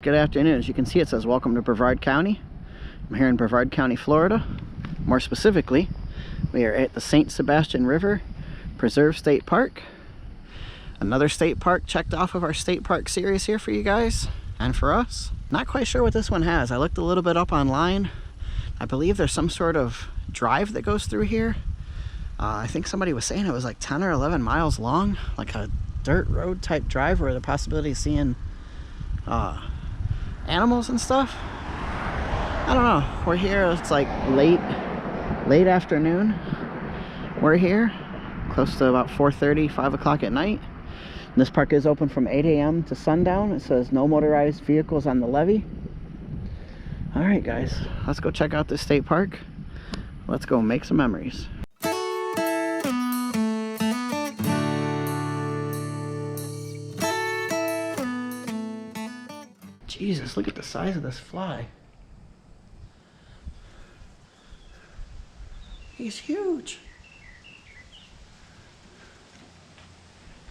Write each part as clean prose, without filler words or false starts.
Good afternoon. As you can see, it says welcome to Brevard County. I'm here in Brevard County, Florida. More specifically, we are at the St. Sebastian River Preserve State Park. Another state park checked off of our state park series here for you guys and for us. Not quite sure what this one has. I looked a little bit up online. I believe there's some sort of drive that goes through here. I think somebody was saying it was like 10 or 11 miles long, like a dirt road type drive where the possibility of seeing animals and stuff. I don't know. We're here. It's like late afternoon. We're here close to about 4:30, 5 o'clock at night. And this park is open from 8 a.m. to sundown. It says no motorized vehicles on the levee. All right, guys, let's go check out this state park. Let's go make some memories. Jesus, look at the size of this fly. He's huge.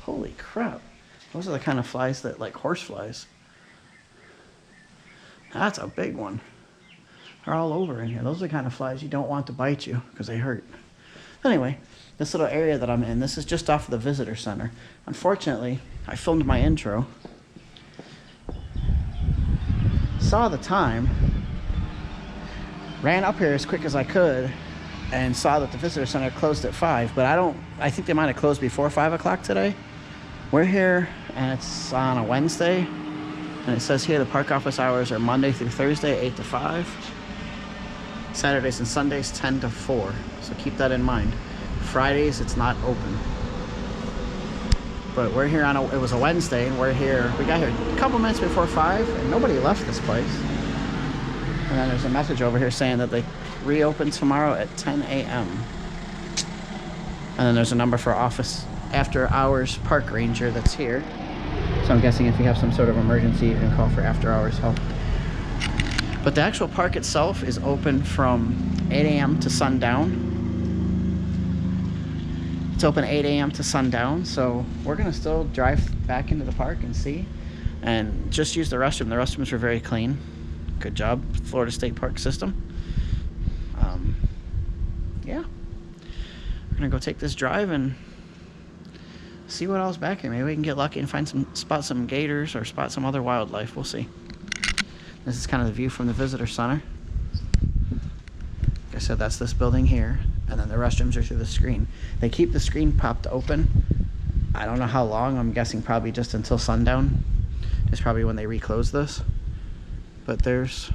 Holy crap. Those are the kind of flies that, like horse flies. That's a big one. They're all over in here. Those are the kind of flies you don't want to bite you because they hurt. Anyway, this little area that I'm in, this is just off of the visitor center. Unfortunately, I filmed my intro. Saw the time, ran up here as quick as I could, and saw that the visitor center closed at 5, but I think they might have closed before 5 o'clock today. We're here, and it's on a Wednesday, and it says here the park office hours are Monday through Thursday, 8 to 5. Saturdays and Sundays, 10 to 4, so keep that in mind. Fridays, it's not open. But we're here on it was a Wednesday, and we're here. We got here a couple minutes before 5, and nobody left this place. And then there's a message over here saying that they reopen tomorrow at 10 a.m. And then there's a number for office after hours park ranger that's here. So I'm guessing if you have some sort of emergency, you can call for after hours help. But the actual park itself is open from 8 a.m. to sundown. It's open 8 a.m. to sundown, so we're gonna still drive back into the park and see, and just use the restroom. The restrooms are very clean. Good job, Florida State Park system. Yeah, we're gonna go take this drive and see what else back here. Maybe we can get lucky and spot some gators or spot some other wildlife. We'll see. This is kind of the view from the visitor center. Like I said, that's this building here, and then the restrooms are through the screen. They keep the screen popped open. I don't know how long. I'm guessing probably just until sundown is probably when they reclose this. But there's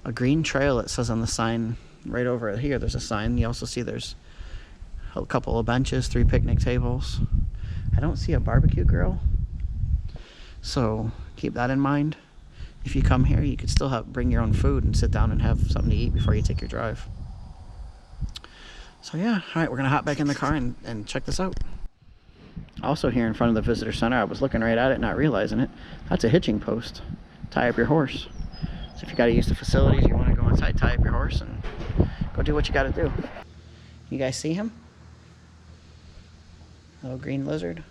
a green trail, it says on the sign right over here. There's a sign. You also see there's a couple of benches, 3 picnic tables. I don't see a barbecue grill, so keep that in mind. If you come here, you could still bring your own food and sit down and have something to eat before you take your drive. So yeah, all right, we're gonna hop back in the car and check this out. Also here in front of the visitor center, I was looking right at it, not realizing it. That's a hitching post. Tie up your horse. So if you gotta use the facilities, you wanna go inside, tie up your horse and go do what you gotta do. You guys see him? Little green lizard.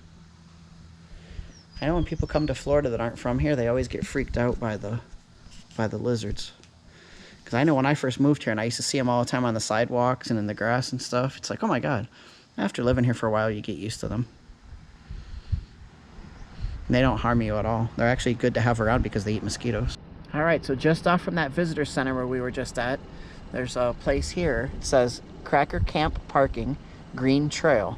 I know when people come to Florida that aren't from here, they always get freaked out by the lizards. Because I know when I first moved here and I used to see them all the time on the sidewalks and in the grass and stuff, it's like, oh my God. After living here for a while, you get used to them. And they don't harm you at all. They're actually good to have around because they eat mosquitoes. All right, so just off from that visitor center where we were just at, there's a place here. It says Cracker Camp Parking, Green Trail.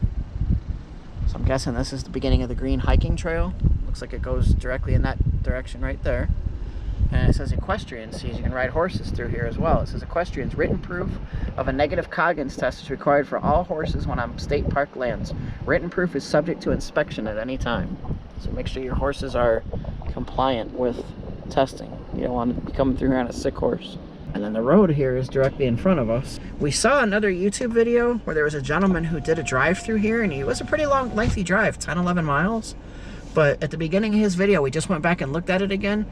So I'm guessing this is the beginning of the green hiking trail. Looks like it goes directly in that direction right there. And it says equestrians, so you can ride horses through here as well. It says equestrians, written proof of a negative Coggins test is required for all horses when on state park lands. Written proof is subject to inspection at any time. So make sure your horses are compliant with testing. You don't want to be coming through here on a sick horse. And then the road here is directly in front of us. We saw another YouTube video where there was a gentleman who did a drive through here, and it was a pretty long, lengthy drive, 10, 11 miles. But at the beginning of his video, we just went back and looked at it again.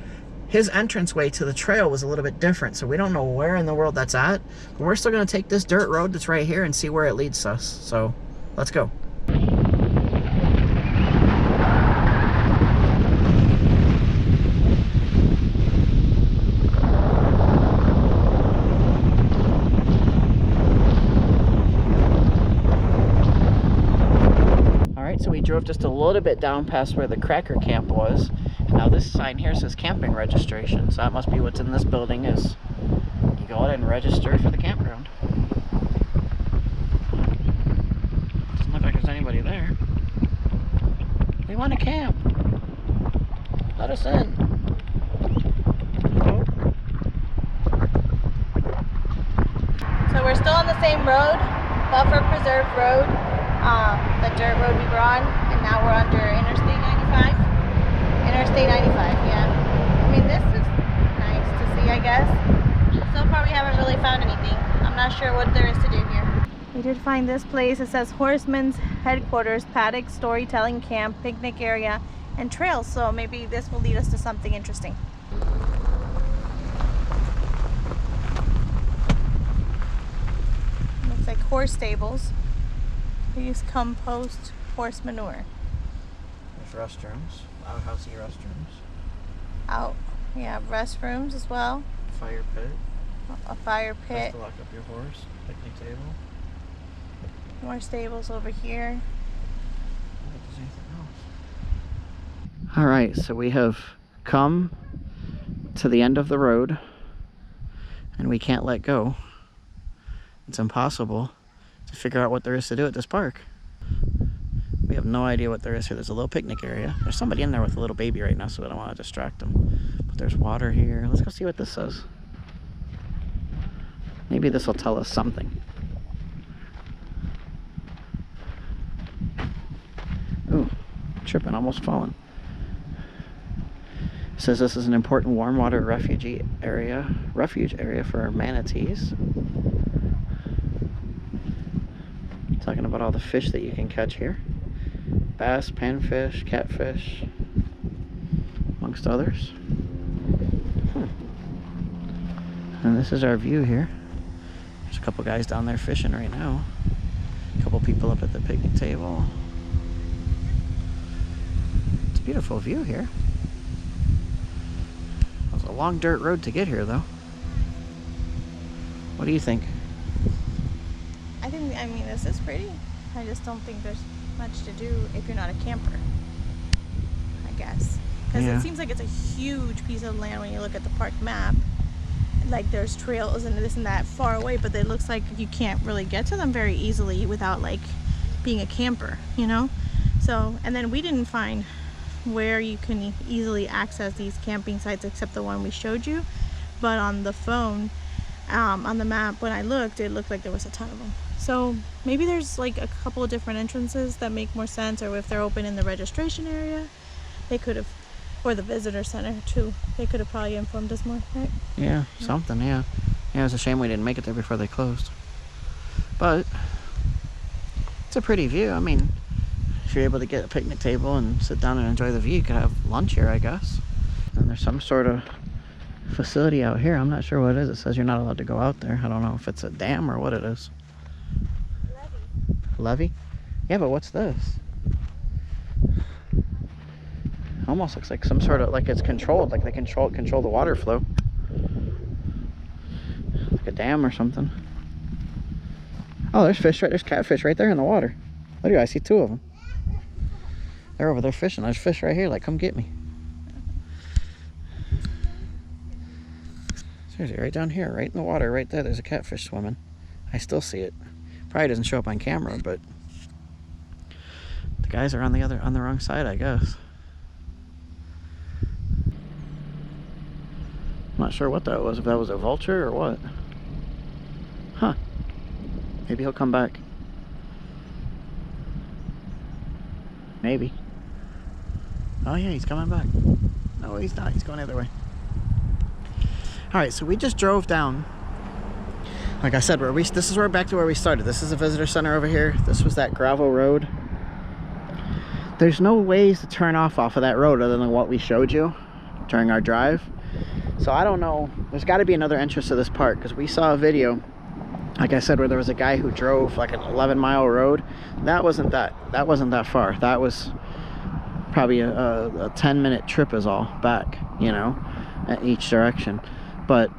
His entranceway to the trail was a little bit different, so we don't know where in the world that's at. But we're still gonna take this dirt road that's right here and see where it leads us. So let's go. just a little bit down past where the Cracker Camp was. Now this sign here says camping registration, so that must be what's in this building is you go out and register for the campground. Doesn't look like there's anybody there. We want to camp. Let us in. Hello? So we're still on the same road, Buffer Preserve Road, the dirt road we were on, and now we're under Interstate 95. Interstate 95, yeah. I mean, this is nice to see, I guess. So far we haven't really found anything. I'm not sure what there is to do here. We did find this place. It says Horseman's Headquarters, Paddock, Storytelling Camp, Picnic Area, and Trails. So maybe this will lead us to something interesting. Looks like horse stables. They use compost horse manure. There's restrooms, outhousey restrooms. Out, yeah, restrooms as well. Fire pit. A fire pit. Place to lock up your horse. Picnic table. More stables over here. All right, so we have come to the end of the road and we can't let go. It's impossible to figure out what there is to do at this park. We have no idea what there is here. There's a little picnic area. There's somebody in there with a little baby right now, so I don't want to distract them. But there's water here. Let's go see what this says. Maybe this will tell us something. Ooh, tripping, almost falling. It says this is an important warm water refuge area for manatees. Talking about all the fish that you can catch here. Bass, panfish, catfish, amongst others. And this is our view here. There's a couple guys down there fishing right now. A couple people up at the picnic table. It's a beautiful view here. It was a long dirt road to get here though. What do you think? I mean, this is pretty. I just don't think there's much to do if you're not a camper, I guess. Because it seems like it's a huge piece of land when you look at the park map. Like there's trails and this and that far away, but it looks like you can't really get to them very easily without like being a camper, you know? So, and then we didn't find where you can easily access these camping sites except the one we showed you. But on the phone, on the map, when I looked, it looked like there was a ton of them. So maybe there's like a couple of different entrances that make more sense, or if they're open in the registration area, they could have, or the visitor center too. They could have probably informed us more, right? Yeah, something, yeah. Yeah, it's a shame we didn't make it there before they closed. But it's a pretty view. I mean, if you're able to get a picnic table and sit down and enjoy the view, you could have lunch here, I guess. And there's some sort of facility out here. I'm not sure what it is. It says you're not allowed to go out there. I don't know if it's a dam or what it is. Levee? Yeah, but what's this? Almost looks like some sort of, like it's controlled, like they control the water flow. Like a dam or something. Oh, there's fish there's catfish right there in the water. Look at that, I see two of them. They're over there fishing. There's fish right here, like come get me. Seriously, right down here, right in the water, right there, there's a catfish swimming. I still see it. Probably doesn't show up on camera, but the guys are on the wrong side, I guess. I'm not sure what that was, if that was a vulture or what. Huh. Maybe he'll come back. Maybe. Oh yeah, he's coming back. No, he's not. He's going the other way. Alright, so we just drove down. Like I said, this is where back to where we started. This is a visitor center over here. This was that gravel road. There's no ways to turn off of that road other than what we showed you during our drive. So I don't know. There's got to be another entrance to this park, because we saw a video, like I said, where there was a guy who drove like an 11-mile road. That wasn't that far. That was probably a 10-minute trip is all back, you know, at each direction. But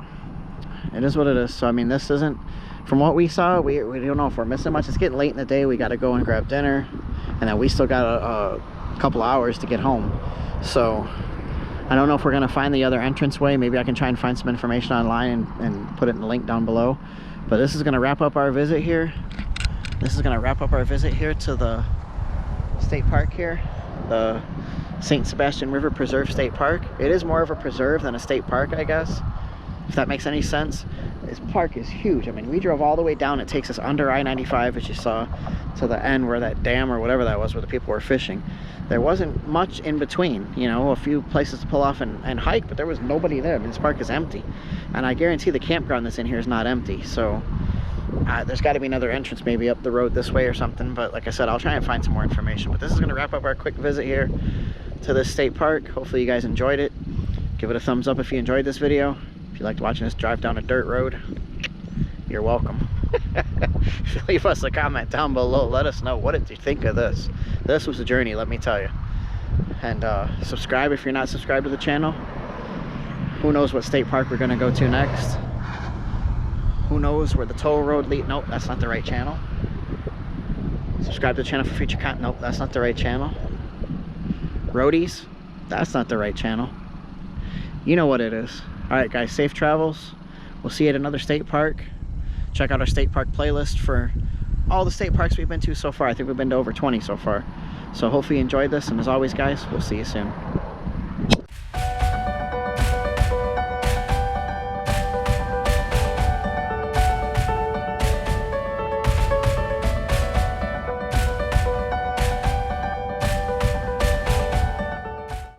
it is what it is. So I mean, this isn't, from what we saw, we don't know if we're missing much. It's getting late in the day. We got to go and grab dinner. and that we still got a couple hours to get home. So I don't know if we're gonna find the other entranceway. Maybe I can try and find some information online and put it in the link down below. But this is gonna wrap up our visit here. This is gonna wrap up our visit here to the state park here, the St. Sebastian River Preserve State Park. It is more of a preserve than a state park, I guess, if that makes any sense. This park is huge. I mean, we drove all the way down. It takes us under I-95, as you saw, to the end where that dam or whatever that was, where the people were fishing. There wasn't much in between, you know, a few places to pull off and hike, but there was nobody there. I mean, this park is empty. And I guarantee the campground that's in here is not empty. So there's got to be another entrance maybe up the road this way or something. But like I said, I'll try and find some more information. But this is going to wrap up our quick visit here to this state park. Hopefully you guys enjoyed it. Give it a thumbs up if you enjoyed this video. If you liked watching us drive down a dirt road, you're welcome. Leave us a comment down below. Let us know, what did you think of this? This was a journey, let me tell you. And subscribe if you're not subscribed to the channel. Who knows what state park we're going to go to next? Who knows where the toll road leads? Nope, that's not the right channel. Subscribe to the channel for future content. Nope, that's not the right channel. Roadies, that's not the right channel. You know what it is. Alright guys, safe travels. We'll see you at another state park. Check out our state park playlist for all the state parks we've been to so far. I think we've been to over 20 so far. So hopefully you enjoyed this, and as always guys, we'll see you soon.